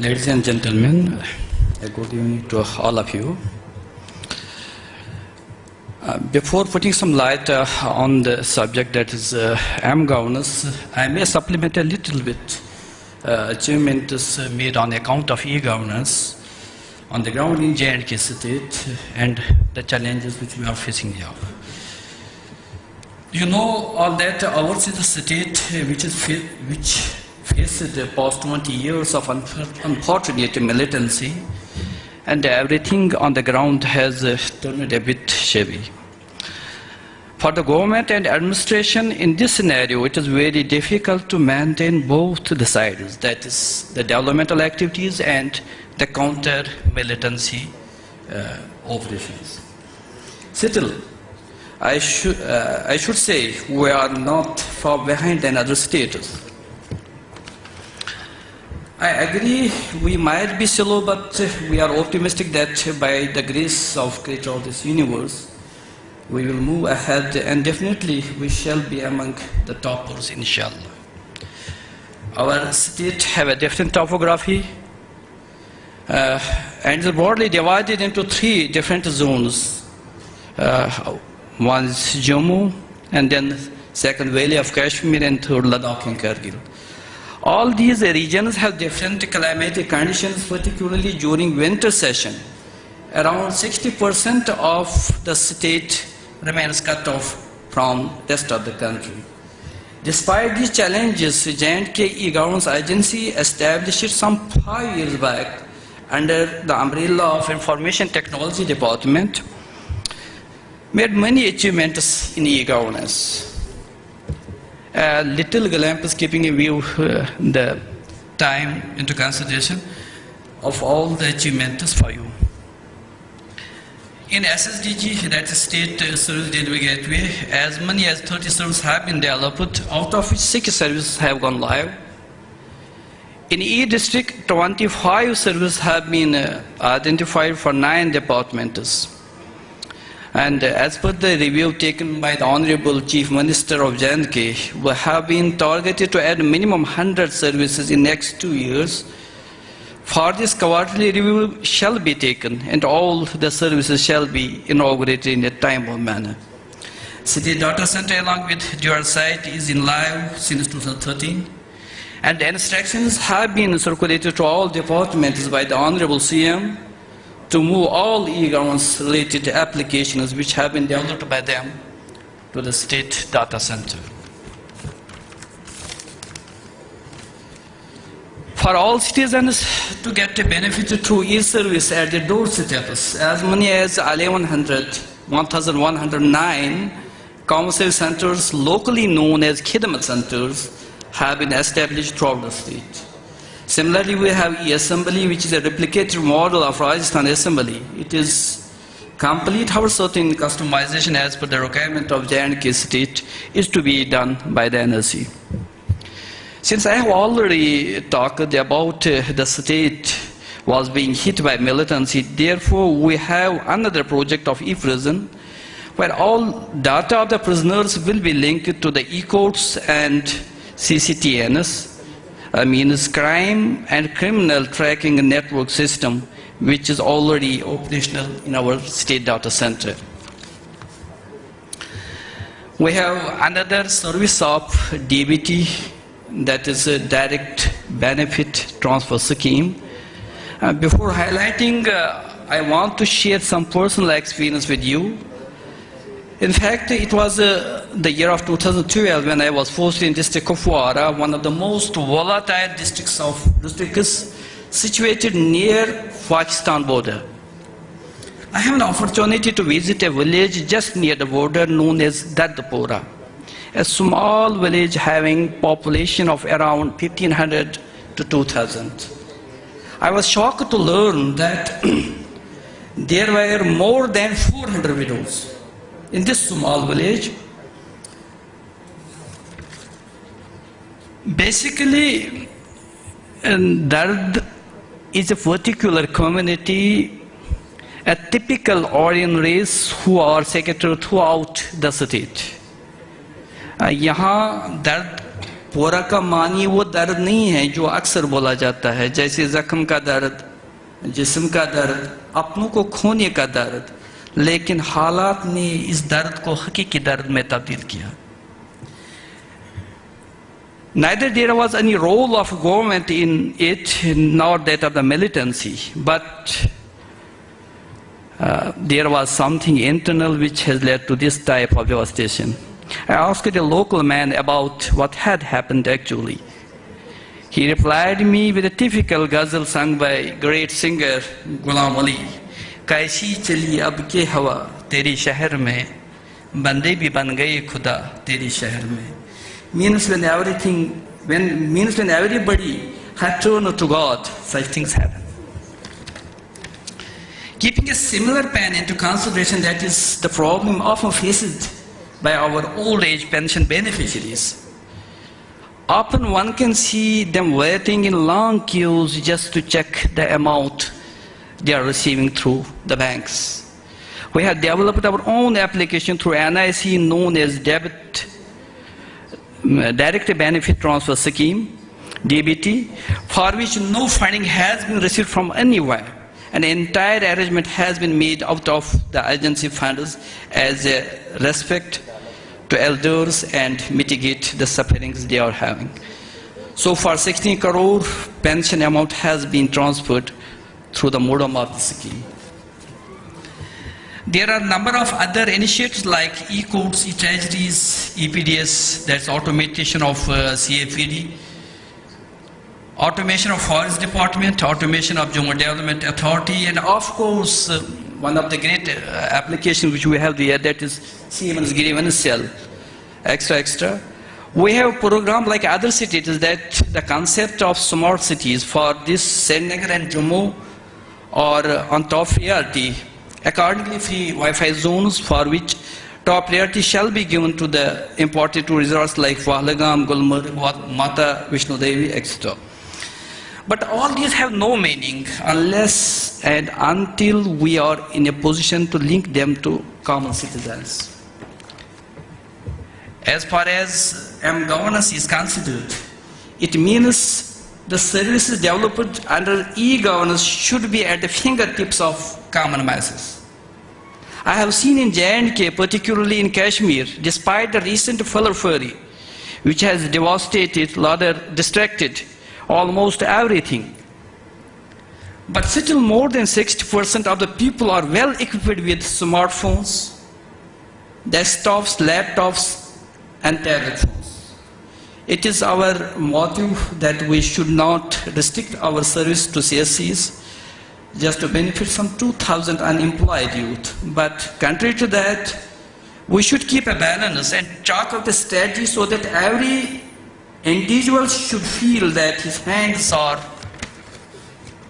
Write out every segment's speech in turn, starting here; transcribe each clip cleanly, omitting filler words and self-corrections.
Ladies and gentlemen, a good evening to all of you. Before putting some light on the subject that is M-governance, I may supplement a little bit achievements made on account of e-governance on the ground in J&K state and the challenges which we are facing here. You know all that ours is a state which faced the past 20 years of unfortunate militancy, and everything on the ground has turned a bit shabby. For the government and administration in this scenario, it is very difficult to maintain both the sides, that is the developmental activities and the counter-militancy operations. Still, I should say we are not far behind than other states. I agree we might be slow, but we are optimistic that by the grace of Creator of this universe, we will move ahead, and definitely we shall be among the toppers, inshallah. Our state have a different topography and is broadly divided into 3 different zones. One is Jammu, and then second Valley of Kashmir, and third Ladakh and Kargil. All these regions have different climatic conditions, particularly during winter session. Around 60% of the state remains cut off from rest of the country. Despite these challenges, J&K E-Governance Agency established some 5 years back under the umbrella of Information Technology Department, made many achievements in e-governance. A little glimpse, keeping in view the time into consideration of all the achievements for you. In SSDG, that is State Service Delivery Gateway, as many as 30 services have been developed, out of which 6 services have gone live. In E-District, 25 services have been identified for 9 departments. And as per the review taken by the Honorable Chief Minister of J&K, we have been targeted to add minimum 100 services in next 2 years. For this quarterly review shall be taken, and all the services shall be inaugurated in a timely manner. City Data Center along with dual site is in live since 2013, and the instructions have been circulated to all departments by the Honorable CM to move all e-governance related applications which have been developed by them to the state data center. For all citizens to get a benefit through e-service at the doorstep, as many as 1,109 common service centers, locally known as Khidmat centers, have been established throughout the state. Similarly, we have e-assembly, which is a replicated model of Rajasthan Assembly. It is complete, however, certain customization as per the requirement of J&K state is to be done by the NSC. Since I have already talked about the state was being hit by militancy, therefore we have another project of e-prison, where all data of the prisoners will be linked to the e-courts and CCTNS, means crime and criminal tracking network system, which is already operational in our state data center. We have another service of DBT, that is a direct benefit transfer scheme. Before highlighting, I want to share some personal experience with you. In fact, it was the year of 2012 when I was posted in district of Kupwara, one of the most volatile districts situated near Pakistan border. I have an opportunity to visit a village just near the border known as Dadpura, a small village having population of around 1,500 to 2,000. I was shocked to learn that there were more than 400 widows in this small village. Basically, Dard is a particular community, a typical Aryan race who are scattered throughout the state. यहाँ दर्द पूरा का मानी वो दर्द नहीं है जो अक्सर बोला जाता है, जैसे जख्म का दर्द, जिस्म का दर्द, अपनों को खोने का दर्द, लेकिन हालात ने इस दर्द को हकीकी दर्द में तब्दील किया। Neither there was any role of government in it, nor that of the militancy, but there was something internal which has led to this type of devastation. I asked a local man about what had happened actually. He replied me with a typical ghazal sung by great singer Ghulam Ali. कैसी चली अब के हवा तेरी शहर में, बंदे भी बन गए खुदा तेरी शहर में. Means when everybody had turned to God, such things happen. Keeping a similar pen into consideration, that is the problem often faced by our old age pension beneficiaries. Often one can see them waiting in long queues just to check the amount they are receiving through the banks. We have developed our own application through NIC known as Direct Benefit Transfer Scheme, DBT, for which no funding has been received from anywhere. An entire arrangement has been made out of the agency funds as a respect to elders and mitigate the sufferings they are having. So far, 16 crore pension amount has been transferred through the modem of the scheme. There are a number of other initiatives like e-courts, e-treasuries, EPDS, that's automation of CFED, automation of Forest Department, automation of Jammu Development Authority, and of course, one of the great applications which we have there, that is Siemens Grievance Cell, extra. We have a program like other cities, that the concept of smart cities for this Srinagar and Jammu or on top priority. Accordingly, free Wi-Fi zones for which top priority shall be given to the important resorts like Wahlagam, Gulmarg, Mata Vishnu Devi, etc. But all these have no meaning unless and until we are in a position to link them to common citizens. As far as governance is considered, it means the services developed under e-governance should be at the fingertips of common masses. I have seen in J&K, particularly in Kashmir, despite the recent flurry, which has devastated, rather distracted almost everything, but still more than 60% of the people are well equipped with smartphones, desktops, laptops, and tablet phones. It is our motive that we should not restrict our service to CSCs just to benefit some 2,000 unemployed youth. But contrary to that, we should keep a balance and chalk out a strategy so that every individual should feel that his hands are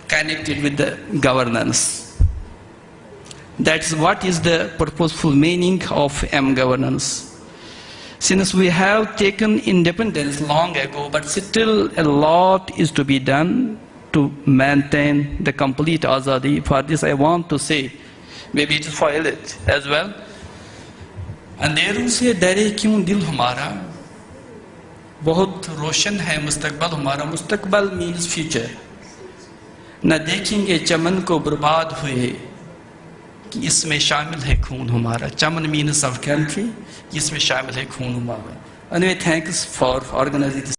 connected with the governance. That's what is the purposeful meaning of M-governance. Since we have taken independence long ago, but still a lot is to be done to maintain the complete azadi. For this I want to say, maybe it is for elite as well. अंधेरों से डरे क्यों दिल हमारा, बहुत रोशन है मुस्तकबल हमारा. मुस्तकबल means future. न देखेंगे चमन को बर्बाद हुए कि इसमें शामिल है खून हमारा. चमन means of country, इसमें शामिल है खून हमारा. Anyway, thanks for organizing this.